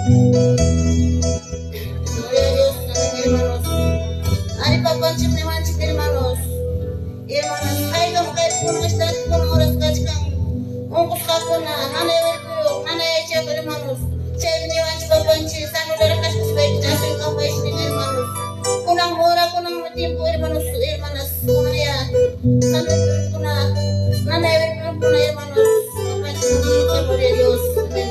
Gloria a Dios, amén, hermanos. Ari papanchik ni manchik hermanos. Hermanos, ay dong kahit puno istat puno oras kahit kang ungkus ka po na nanay verkuyo, nanay ay siya hermanos. Siya ni manchik papanchik, saan ulara kaskus baik jasing kapay sin hermanos. Kunang ora kunang tiempo hermanos, hermanas, kunang ya. Sampai kuna nanay verkuyo kuna hermanos. Papanchik, gloria a Dios. Amén.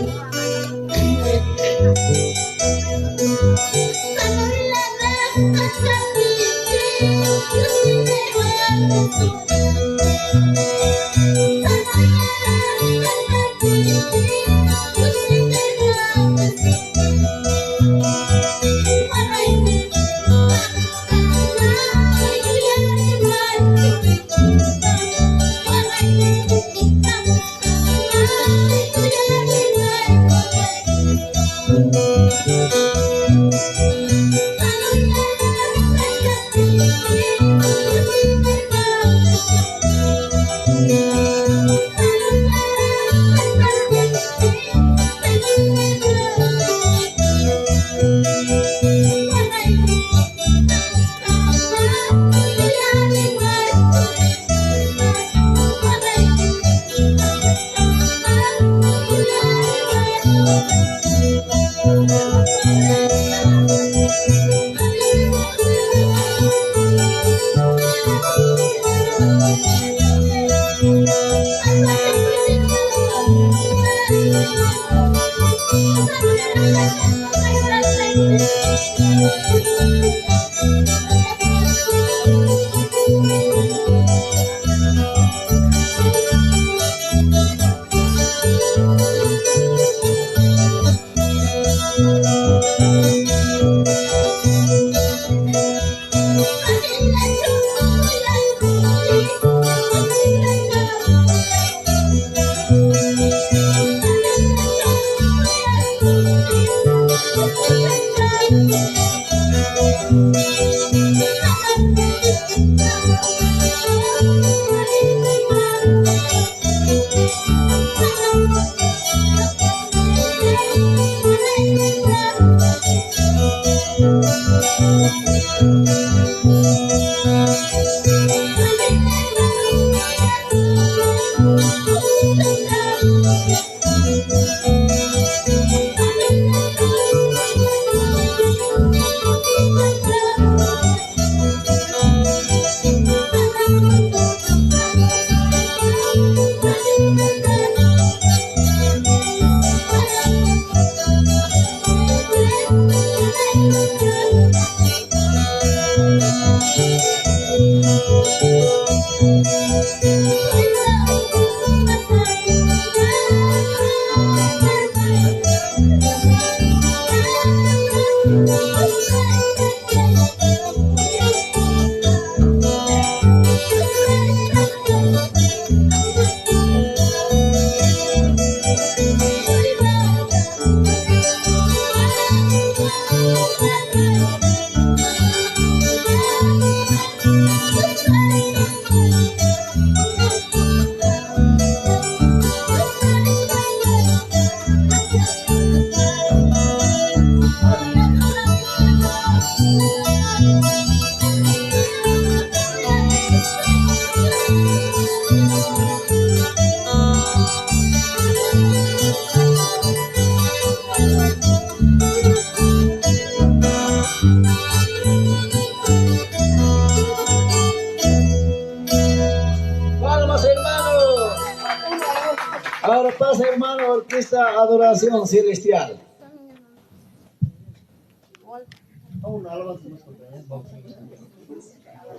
Ahora pasa, hermano, orquesta Adoración Celestial.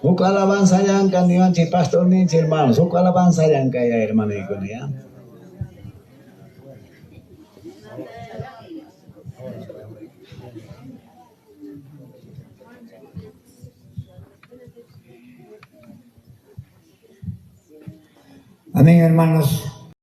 Suka alabanza yang kandian si pastor ni si hermano. Suka alabanza yang kaya hermano itu ya. Amén, hermanos.